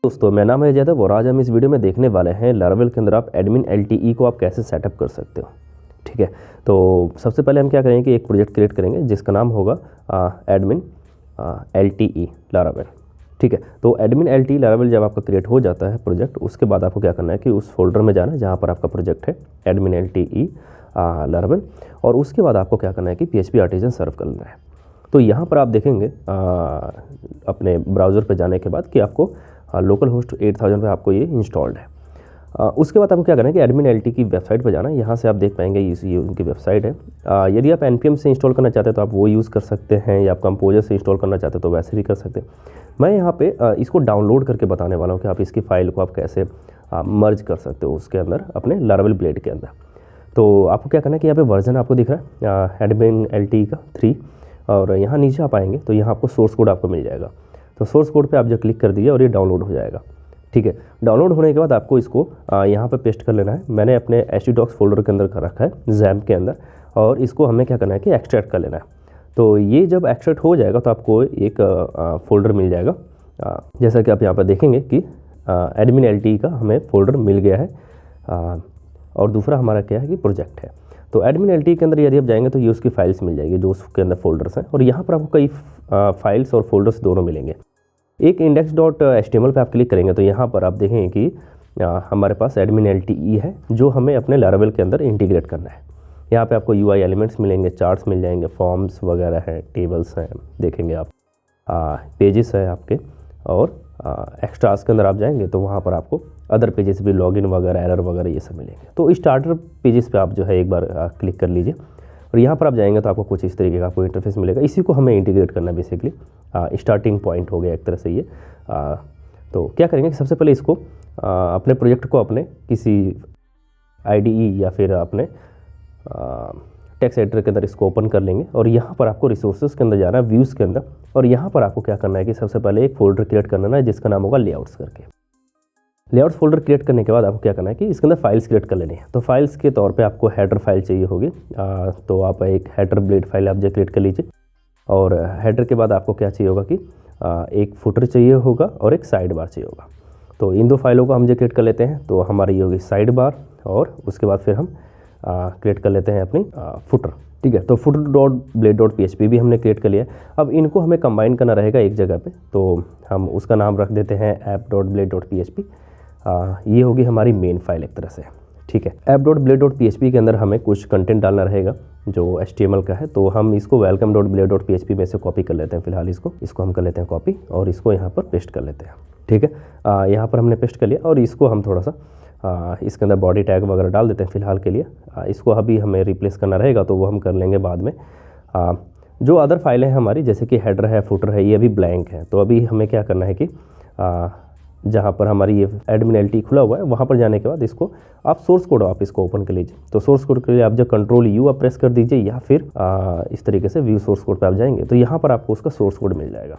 दोस्तों, मेरा नाम है जैदव और आज हम इस वीडियो में देखने वाले हैं लारावेल के अंदर आप एडमिन एलटीई को आप कैसे सेटअप कर सकते हो। ठीक है, तो सबसे पहले हम क्या करेंगे कि एक प्रोजेक्ट क्रिएट करेंगे जिसका नाम होगा एडमिन एलटीई लारावेल। ठीक है, तो एडमिन एलटीई लारावेल जब आपका क्रिएट हो जाता है प्रोजेक्ट, उसके बाद आपको क्या करना है कि उस फोल्डर में जाना है जहाँ पर आपका प्रोजेक्ट है एडमिन एलटीई लारावेल, और उसके बाद आपको क्या करना है कि PHP आर्टिजन सर्व कर लेना है। तो यहाँ पर आप देखेंगे अपने ब्राउज़र पे जाने के बाद कि आपको लोकल होस्ट 8000 पे आपको ये इंस्टॉल्ड है। उसके बाद आपको क्या करना है कि एडमिन एलटी की वेबसाइट पर जाना है। यहाँ से आप देख पाएंगे ये उनकी वेबसाइट है। यदि आप npm से इंस्टॉल करना चाहते हैं तो आप वो यूज़ कर सकते हैं, या आप कंपोजर से इंस्टॉल करना चाहते हैं तो वैसे भी कर सकते हैं। मैं यहाँ पे इसको डाउनलोड करके बताने वाला हूँ कि आप इसकी फ़ाइल को आप कैसे मर्ज कर सकते हो उसके अंदर, अपने लारावेल ब्लेड के अंदर। तो आपको क्या करना है कि यहाँ पे वर्जन आपको दिख रहा है एडमिन एलटी का 3, और यहाँ नीचे आप आएंगे तो यहाँ आपको सोर्स कोड आपको मिल जाएगा। तो सोर्स कोड पे आप जो क्लिक कर दीजिए और ये डाउनलोड हो जाएगा। ठीक है, डाउनलोड होने के बाद आपको इसको यहाँ पे पेस्ट कर लेना है। मैंने अपने htdocs फोल्डर के अंदर कर रखा है, XAMPP के अंदर, और इसको हमें क्या करना है कि एक्सट्रैक्ट कर लेना है। तो ये जब एक्सट्रैक्ट हो जाएगा तो आपको एक फ़ोल्डर मिल जाएगा, जैसा कि आप यहाँ पर देखेंगे कि एडमिन एलटी का हमें फ़ोल्डर मिल गया है, और दूसरा हमारा क्या है कि प्रोजेक्ट है। तो एडमिन एलटी के अंदर यदि आप जाएंगे तो ये उसकी फाइल्स मिल जाएगी जो उसके अंदर फोल्डर्स हैं, और यहाँ पर आपको कई फाइल्स और फोल्डर्स दोनों मिलेंगे। एक index.html पे आप क्लिक करेंगे तो यहाँ पर आप देखेंगे कि हमारे पास एडमिन एलटीई है जो हमें अपने लारावेल के अंदर इंटीग्रेट करना है। यहाँ पे आपको UI एलिमेंट्स मिलेंगे, चार्ट्स मिल जाएंगे, फॉर्म्स वगैरह हैं, टेबल्स हैं, देखेंगे आप, पेजेस है आपके, और एक्स्ट्रास के अंदर आप जाएंगे तो वहाँ पर आपको अदर पेजेस भी, लॉगिन वगैरह, एरर वगैरह ये सब मिलेंगे। तो स्टार्टर पेजेस पे आप जो है एक बार क्लिक कर लीजिए, और यहाँ पर आप जाएंगे तो आपको कुछ इस तरीके का आपको इंटरफेस मिलेगा। इसी को हमें इंटीग्रेट करना है बेसिकली, स्टार्टिंग पॉइंट हो गया एक तरह से ये। तो क्या करेंगे कि सबसे पहले इसको अपने प्रोजेक्ट को अपने किसी IDE या फिर अपने टेक्स्ट एडिटर के अंदर इसको ओपन कर लेंगे, और यहाँ पर आपको रिसोर्सेज के अंदर जाना है, व्यूज़ के अंदर, और यहाँ पर आपको क्या करना है कि सबसे पहले एक फ़ोल्डर क्रिएट करना है जिसका नाम होगा लेआउट्स करके। लेआउट्स फोल्डर क्रिएट करने के बाद आपको क्या करना है कि इसके अंदर फाइल्स क्रिएट कर लेनी है। तो फाइल्स के तौर पे आपको हेडर फाइल चाहिए होगी, तो आप एक हेडर ब्लेड फाइल आप जो क्रिएट कर लीजिए, और हेडर के बाद आपको क्या चाहिए होगा कि एक फुटर चाहिए होगा और एक साइड बार चाहिए होगा। तो इन दो फाइलों को हम जो क्रिएट कर लेते हैं तो हमारी ये होगी साइड बार, और उसके बाद फिर हम क्रिएट कर लेते हैं अपनी फुटर। ठीक है, तो footer.blade.php भी हमने क्रिएट कर लिया। अब इनको हमें कंबाइन करना रहेगा एक जगह पे, तो हम उसका नाम रख देते हैं app.blade.php। ये होगी हमारी मेन फाइल एक तरह से। ठीक है, app.blade.php के अंदर हमें कुछ कंटेंट डालना रहेगा जो HTML का है, तो हम इसको welcome.blade.php में से कॉपी कर लेते हैं। फिलहाल इसको हम कर लेते हैं कॉपी, और इसको यहाँ पर पेस्ट कर लेते हैं। ठीक है, यहाँ पर हमने पेस्ट कर लिया, और इसको हम थोड़ा सा इसके अंदर बॉडी टैग वगैरह डाल देते हैं फिलहाल के लिए। इसको अभी हमें रिप्लेस करना रहेगा तो वो हम कर लेंगे बाद में। जो अदर फाइलें हैं हमारी, जैसे कि हेडर है, फुटर है, ये अभी ब्लैंक है। तो अभी हमें क्या करना है कि जहाँ पर हमारी ये एडमिन एलटी खुला हुआ है वहाँ पर जाने के बाद इसको आप सोर्स कोड आप इसको ओपन कर लीजिए। तो सोर्स कोड के लिए आप जो Ctrl+U आप प्रेस कर दीजिए, या फिर इस तरीके से व्यू सोर्स कोड पे आप जाएंगे तो यहाँ पर आपको उसका सोर्स कोड मिल जाएगा।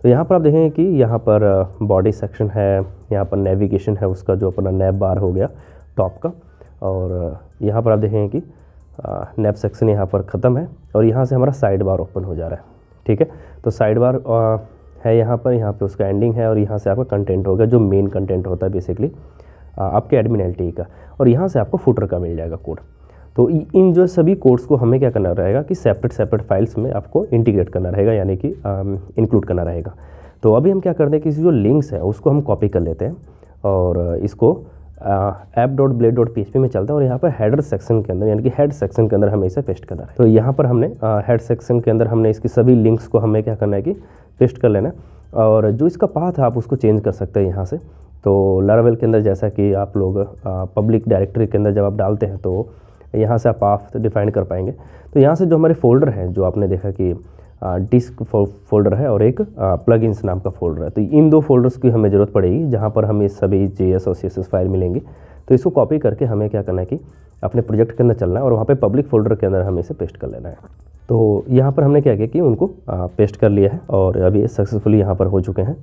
तो यहाँ पर आप देखेंगे कि यहाँ पर बॉडी सेक्शन है, यहाँ पर नेविगेशन है, उसका जो अपना नैब बार हो गया टॉप का, और यहाँ पर आप देखेंगे कि नैब सेक्शन यहाँ पर ख़त्म है, और यहाँ से हमारा साइड बार ओपन हो जा रहा है। ठीक है, तो साइड बार है यहाँ पे उसका एंडिंग है, और यहाँ से आपका कंटेंट होगा जो मेन कंटेंट होता है बेसिकली आपके एडमिन एलटी का, और यहाँ से आपको फुटर का मिल जाएगा कोड। तो इन जो सभी कोड्स को हमें क्या करना रहेगा कि सेपरेट फाइल्स में आपको इंटीग्रेट करना रहेगा, यानी कि इंक्लूड करना रहेगा। तो अभी हम क्या करते हैं कि जो लिंक्स है उसको हम कॉपी कर लेते हैं, और इसको app.blade.php में चलता है, और यहाँ पर हेडर सेक्शन के अंदर, यानी कि हेड सेक्शन के अंदर हमें इसे पेस्ट करना है। तो यहाँ पर हमने हेड सेक्शन के अंदर हमने इसकी सभी लिंक्स को हमें क्या करना है कि पेस्ट कर लेना है, और जो इसका पाथ है आप उसको चेंज कर सकते हैं यहाँ से। तो लारावेल के अंदर जैसा कि आप लोग पब्लिक डायरेक्टरी के अंदर जब आप डालते हैं तो यहाँ से आप पाथ डिफाइन कर पाएंगे। तो यहाँ से जो हमारे फोल्डर हैं, जो आपने देखा कि डिस्क फोल्डर है और एक प्लगइन्स नाम का फोल्डर है, तो इन दो फोल्डर्स की हमें ज़रूरत पड़ेगी जहाँ पर हमें सभी JS और CSS फाइल मिलेंगी। तो इसको कॉपी करके हमें क्या करना है कि अपने प्रोजेक्ट के अंदर चलना है, और वहाँ पे पब्लिक फोल्डर के अंदर हमें इसे पेस्ट कर लेना है। तो यहाँ पर हमने क्या किया कि उनको पेस्ट कर लिया है, और अभी सक्सेसफुली यहाँ पर हो चुके हैं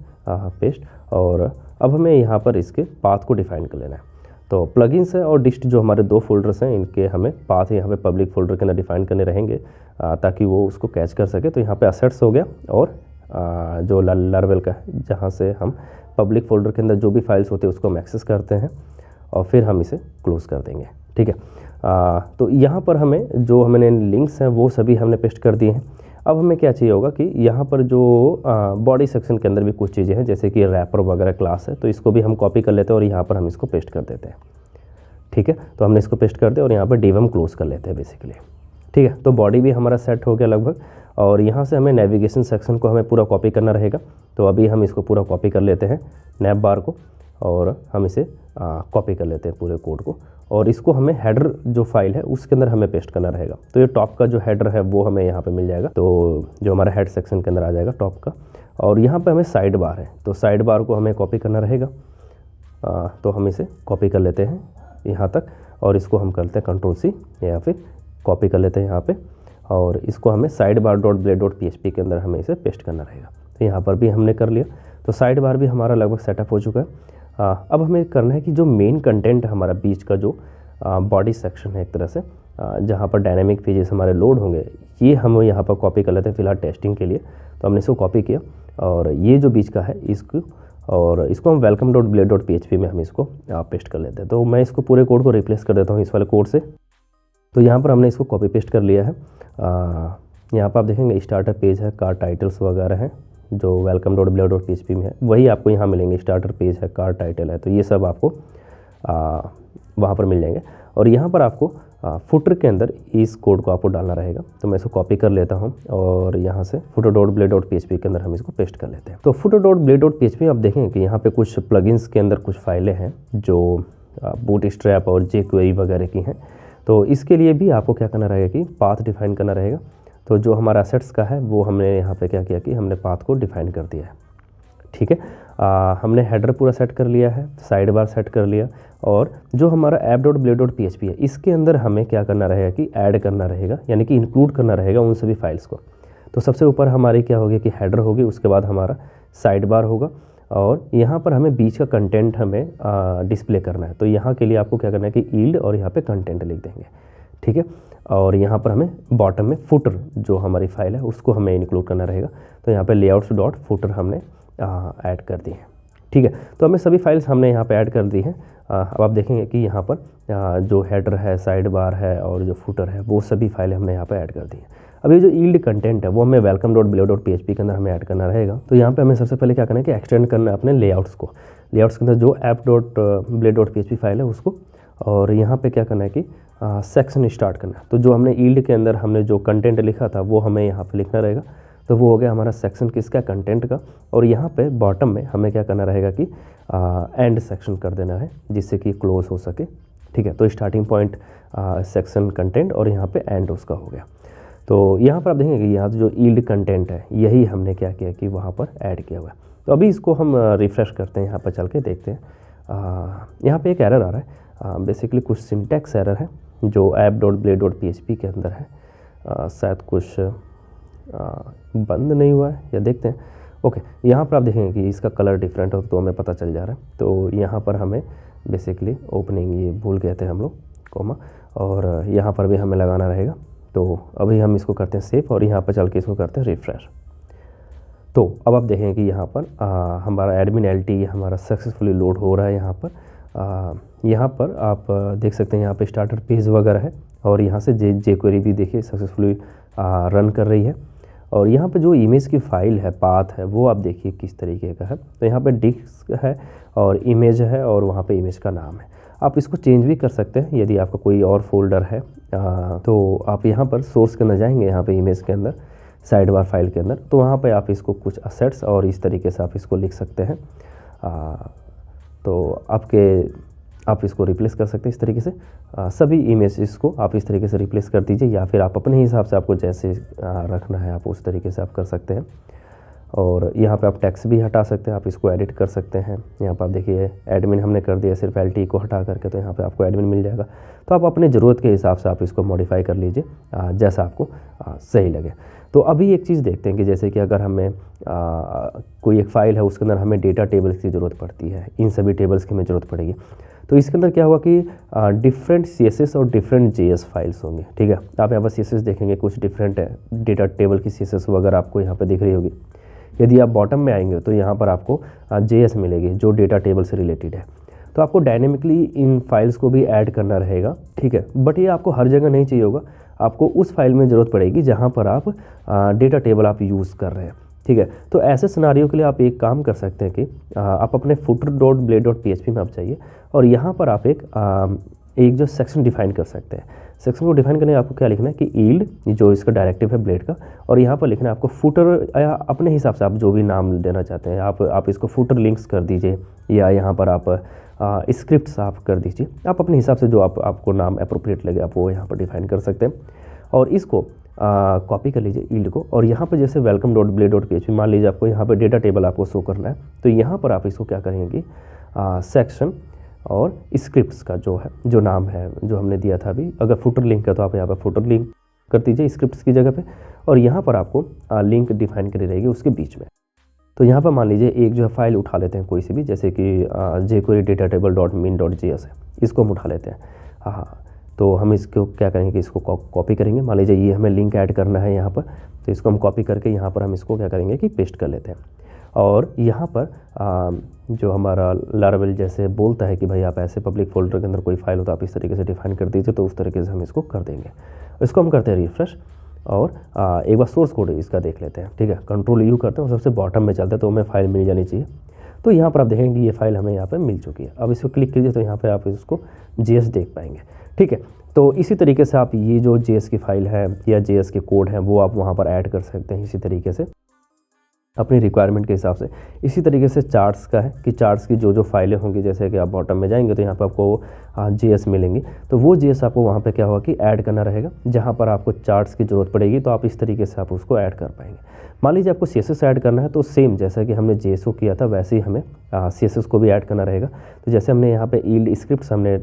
पेस्ट। और अब हमें यहाँ पर इसके पाथ को डिफाइन कर लेना है। तो प्लगइन्स है और डिस्ट जो हमारे दो फोल्डर्स हैं, इनके हमें पाथ यहाँ पे पब्लिक फोल्डर के अंदर डिफाइन करने रहेंगे ताकि वो उसको कैच कर सके। तो यहाँ पे असेट्स हो गया और जो लार्वल का है, जहाँ से हम पब्लिक फोल्डर के अंदर जो भी फाइल्स होते हैं उसको हम एक्सेस करते हैं और फिर हम इसे क्लोज़ कर देंगे। ठीक है, तो यहाँ पर हमें जो हमने लिंक्स हैं वो सभी हमने पेस्ट कर दिए हैं। अब हमें क्या चाहिए होगा कि यहाँ पर जो बॉडी सेक्शन के अंदर भी कुछ चीज़ें हैं, जैसे कि रैपर वगैरह क्लास है, तो इसको भी हम कॉपी कर लेते हैं और यहाँ पर हम इसको पेस्ट कर देते हैं। ठीक है, तो हमने इसको पेस्ट कर दिया और यहाँ पर div हम क्लोज़ कर लेते हैं बेसिकली। ठीक है, तो बॉडी भी हमारा सेट हो गया लगभग, और यहाँ से हमें नेविगेशन सेक्शन को हमें पूरा कॉपी करना रहेगा। तो अभी हम इसको पूरा कॉपी कर लेते हैं नैप बार को, और हम इसे कॉपी कर लेते हैं पूरे कोड को, और इसको हमें हेडर जो फाइल है उसके अंदर हमें पेस्ट करना रहेगा। तो ये टॉप का जो हेडर है वो हमें यहाँ पे मिल जाएगा, तो जो हमारा हेड सेक्शन के अंदर आ जाएगा टॉप का। और यहाँ पे हमें साइड बार है, तो साइड बार को हमें कॉपी करना रहेगा। तो हम इसे कॉपी कर लेते हैं यहाँ तक, और इसको हम करते हैं Ctrl+C, या फिर कॉपी कर लेते हैं यहाँ पे, और इसको हमें side bar dot blade dot PHP के अंदर हमें इसे पेस्ट करना रहेगा। तो यहाँ पर भी हमने कर लिया, तो साइड बार भी हमारा लगभग सेटअप हो चुका है। अब हमें करना है कि जो मेन कंटेंट है हमारा बीच का, जो बॉडी सेक्शन है एक तरह से, जहाँ पर डायनेमिक पेजेस हमारे लोड होंगे, ये हम यहाँ पर कॉपी कर लेते हैं फिलहाल टेस्टिंग के लिए। तो हमने इसको कॉपी किया, और ये जो बीच का है इसको हम welcome dot blade dot PHP में हम इसको पेस्ट कर लेते हैं। तो मैं इसको पूरे कोड को रिप्लेस कर देता हूँ इस वाले कोड से। तो यहाँ पर हमने इसको कॉपी पेस्ट कर लिया है। यहाँ पर आप देखेंगे स्टार्टर पेज है, कार टाइटल्स वगैरह हैं, जो welcome dot blade dot PHP में है वही आपको यहाँ मिलेंगे। स्टार्टर पेज है, कार टाइटल है, तो ये सब आपको वहाँ पर मिल जाएंगे। और यहाँ पर आपको फुटर के अंदर इस कोड को आपको डालना रहेगा। तो मैं इसको कॉपी कर लेता हूँ, और यहाँ से footer dot blade dot PHP के अंदर हम इसको पेस्ट कर लेते हैं। तो footer dot blade dot PHP आप देखेंगे कि यहाँ पे कुछ प्लगइन्स के अंदर कुछ फाइलें हैं जो बूटस्ट्रैप और jQuery वगैरह की हैं। तो इसके लिए भी आपको क्या करना रहेगा कि पाथ डिफाइन करना रहेगा। तो जो हमारा असेट्स का है वो हमने यहाँ पे क्या किया कि हमने पाथ को डिफाइन कर दिया है। ठीक है, हमने हेडर पूरा सेट कर लिया है, साइड बार सेट कर लिया, और जो हमारा app dot blade dot PHP है इसके अंदर हमें क्या करना रहेगा कि ऐड करना रहेगा, यानी कि इंक्लूड करना रहेगा उन सभी फाइल्स को। तो सबसे ऊपर हमारी क्या होगी कि हेडर होगी, उसके बाद हमारा साइड बार होगा, और यहाँ पर हमें बीच का कंटेंट हमें डिस्प्ले करना है। तो यहाँ के लिए आपको क्या करना है कि ईल्ड और यहाँ पे कंटेंट लिख देंगे। ठीक है, और यहाँ पर हमें बॉटम में फुटर जो हमारी फाइल है उसको हमें इंक्लूड करना रहेगा। तो यहाँ पे लेआउट्स डॉट फुटर हमने ऐड कर दी है। ठीक है, तो हमें सभी फाइल्स हमने यहाँ पे ऐड कर दी हैं। अब आप देखेंगे कि यहाँ पर जो हेडर है, साइड बार है और जो फुटर है वो सभी फाइलें हमने यहाँ पे ऐड कर दी हैं। अब ये जो ईल्ड कंटेंट है वो हमें welcome dot blade dot PHP के अंदर हमें ऐड करना रहेगा। तो यहाँ पे हमें सबसे पहले क्या करना है कि एक्सटेंड करना है अपने लेआउट्स को। लेआउट्स के अंदर जो app dot blade dot PHP file है उसको, और यहाँ पे क्या करना है कि सेक्शन स्टार्ट करना है। तो जो हमने ईल्ड के अंदर हमने जो कंटेंट लिखा था वो हमें यहाँ पे लिखना रहेगा। तो वो हो गया हमारा सेक्शन किसका, कंटेंट का। और यहाँ पे बॉटम में हमें क्या करना रहेगा कि एंड सेक्शन कर देना है जिससे कि क्लोज हो सके। ठीक है, तो स्टार्टिंग पॉइंट सेक्शन कंटेंट और यहाँ पे एंड उसका हो गया। तो यहाँ पर आप देखेंगे कि यहाँ जो ईल्ड कंटेंट है यही हमने क्या किया कि वहाँ पर ऐड किया हुआ है। तो अभी इसको हम रिफ़्रेश करते हैं, यहाँ पर चल के देखते हैं। यहाँ पे एक एरर आ रहा है, बेसिकली कुछ सिंटैक्स एरर है जो app dot blade dot PHP के अंदर है। शायद कुछ बंद नहीं हुआ है, या देखते हैं। ओके, यहाँ पर आप देखेंगे कि इसका कलर डिफरेंट हो तो हमें पता चल जा रहा है। तो यहाँ पर हमें बेसिकली ओपनिंग ये भूल गए थे हम लोग, कोमा, और यहाँ पर भी हमें लगाना रहेगा। तो अभी हम इसको करते हैं सेव, और यहाँ पर चल के इसको करते हैं रिफ़्रेश। तो अब आप देखें कि यहाँ पर हमारा एडमिन LT हमारा सक्सेसफुली लोड हो रहा है। यहाँ पर आप देख सकते हैं यहाँ पे स्टार्टर पेज वगैरह है, और यहाँ से jQuery भी देखिए सक्सेसफुली रन कर रही है। और यहाँ पे जो इमेज की फ़ाइल है, पाथ है, वो आप देखिए किस तरीके का है। तो यहाँ पे डिस्क है और इमेज है, और वहाँ पे इमेज का नाम है। आप इसको चेंज भी कर सकते हैं यदि आपका कोई और फोल्डर है। तो आप यहाँ पर सोर्स के अंदर जाएंगे, यहाँ पे इमेज के अंदर साइड बार फाइल के अंदर, तो वहाँ पे आप इसको कुछ असेट्स और इस तरीके से आप इसको लिख सकते हैं। तो आप इसको रिप्लेस कर सकते हैं इस तरीके से। सभी इमेजेस को आप इस तरीके से रिप्लेस कर दीजिए, या फिर आप अपने हिसाब से आपको जैसे रखना है आप उस तरीके से आप कर सकते हैं। और यहाँ पे आप टेक्स्ट भी हटा सकते हैं, आप इसको एडिट कर सकते हैं। यहाँ पर आप देखिए एडमिन हमने कर दिया सिर्फ LT को हटा करके, तो यहाँ पे आपको एडमिन मिल जाएगा। तो आप अपनी ज़रूरत के हिसाब से आप इसको मॉडिफाई कर लीजिए जैसा आपको सही लगे। तो अभी एक चीज़ देखते हैं कि जैसे कि अगर हमें कोई एक फ़ाइल है उसके अंदर हमें डेटा टेबल्स की ज़रूरत पड़ती है, इन सभी टेबल्स की हमें ज़रूरत पड़ेगी। तो इसके अंदर क्या होगा कि डिफरेंट CSS और डिफरेंट JS फाइल्स होंगे। ठीक है, आप यहाँ पर CSS देखेंगे, कुछ डिफरेंट है, डेटा टेबल की CSS वगैरह आपको यहाँ पे दिख रही होगी। यदि आप बॉटम में आएंगे तो यहाँ पर आपको JS मिलेगी जो डेटा टेबल से रिलेटेड है। तो आपको डायनेमिकली इन फाइल्स को भी ऐड करना रहेगा, ठीक है। बट ये आपको हर जगह नहीं चाहिए होगा, आपको उस फाइल में ज़रूरत पड़ेगी जहाँ पर आप डेटा टेबल आप यूज़ कर रहे हैं, ठीक है। तो ऐसे सिनारियो के लिए आप एक काम कर सकते हैं कि आप अपने footer.blade.php में आप जाइए और यहाँ पर आप एक जो सेक्शन डिफाइन कर सकते हैं। सेक्शन को डिफाइन करने आपको क्या लिखना है कि ईल्ड, जो इसका डायरेक्टिव है ब्लेड का, और यहाँ पर लिखना है आपको फुटर या अपने हिसाब से आप जो भी नाम देना चाहते हैं आप इसको फुटर लिंक्स कर दीजिए, या यहाँ पर आप स्क्रिप्ट्स आप कर दीजिए। आप अपने हिसाब से जो आपको नाम अप्रोप्रिएट लगे आप वो यहाँ पर डिफाइन कर सकते हैं। और इसको कॉपी कर लीजिए ईल्ड को, और यहाँ पर जैसे welcome.blade.php मान लीजिए आपको यहाँ पर डेटा टेबल आपको शो करना है, तो यहाँ पर आप इसको क्या करेंगे कि सेक्शन और स्क्रिप्ट्स का जो नाम है जो हमने दिया था अभी, अगर फुटर लिंक है तो आप यहाँ पर फुटर लिंक कर दीजिए स्क्रिप्ट्स की जगह पे, और यहाँ पर आपको लिंक डिफाइन करी रहेगी उसके बीच में। तो यहाँ पर मान लीजिए एक जो है फाइल उठा लेते हैं कोई सी भी, जैसे कि jQuery datatable.min.js है, इसको हम उठा लेते हैं। हाँ, तो हम इसको क्या करेंगे कि इसको कॉपी करेंगे। मान लीजिए ये हमें लिंक ऐड करना है यहाँ पर, तो इसको हम कॉपी करके यहाँ पर हम इसको क्या करेंगे कि पेस्ट कर लेते हैं। और यहाँ पर जो हमारा लारावेल जैसे बोलता है कि भाई आप ऐसे पब्लिक फोल्डर के अंदर कोई फाइल हो तो आप इस तरीके से डिफाइन कर दीजिए, तो उस तरीके से हम इसको कर देंगे। इसको हम करते हैं रिफ्रेश, और एक बार सोर्स कोड इसका देख लेते हैं, ठीक है। Ctrl+U करते हैं और सबसे बॉटम में चलते हैं तो हमें फाइल मिल जानी चाहिए। तो यहाँ पर आप देखेंगे ये फाइल हमें यहाँ पर मिल चुकी है। अब इसको क्लिक कीजिए तो यहाँ पर आप इसको JS देख पाएंगे, ठीक है। तो इसी तरीके से आप ये जो JS की फाइल है या JS के कोड हैं वो आप वहाँ पर ऐड कर सकते हैं इसी तरीके से अपनी रिक्वायरमेंट के हिसाब से। इसी तरीके से चार्ट्स का है कि चार्ट्स की जो फाइलें होंगी, जैसे कि आप बॉटम में जाएंगे तो यहाँ पर आपको JS मिलेंगी, तो वो JS आपको वहाँ पे क्या होगा कि ऐड करना रहेगा। जहाँ पर आपको चार्ट्स की ज़रूरत पड़ेगी तो आप इस तरीके से आप उसको ऐड कर पाएंगे। मान लीजिए आपको CSS ऐड करना है, तो सेम जैसा कि हमने JS को किया था वैसे ही हमें CSS को भी ऐड करना रहेगा। तो जैसे हमने यहाँ पर ईल्ड स्क्रिप्ट्स हमने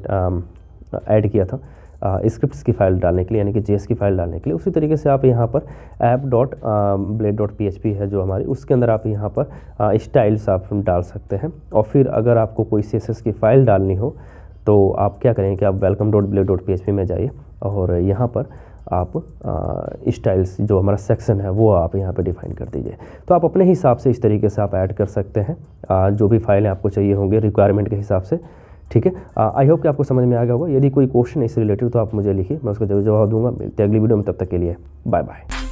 ऐड किया था स्क्रिप्ट्स की फ़ाइल डालने के लिए, यानी कि JS की फ़ाइल डालने के लिए, उसी तरीके से आप यहाँ पर app.blade.php है जो हमारी, उसके अंदर आप यहाँ पर स्टाइल्स आप डाल सकते हैं। और फिर अगर आपको कोई CSS की फ़ाइल डालनी हो तो आप क्या करेंगे कि आप welcome.blade.php में जाइए और यहाँ पर आप स्टाइल्स जो हमारा सेक्शन है वो आप यहाँ पे डिफाइन कर दीजिए। तो आप अपने हिसाब से इस तरीके से आप ऐड कर सकते हैं जो भी फाइलें आपको चाहिए होंगे रिक्वायरमेंट के हिसाब से, ठीक है। आई होप कि आपको समझ में आ गया होगा। यदि कोई क्वेश्चन है इससे रिलेटेड तो आप मुझे लिखिए, मैं उसका जवाब दूंगा। मिलते हैं अगली वीडियो में, तब तक के लिए बाय बाय।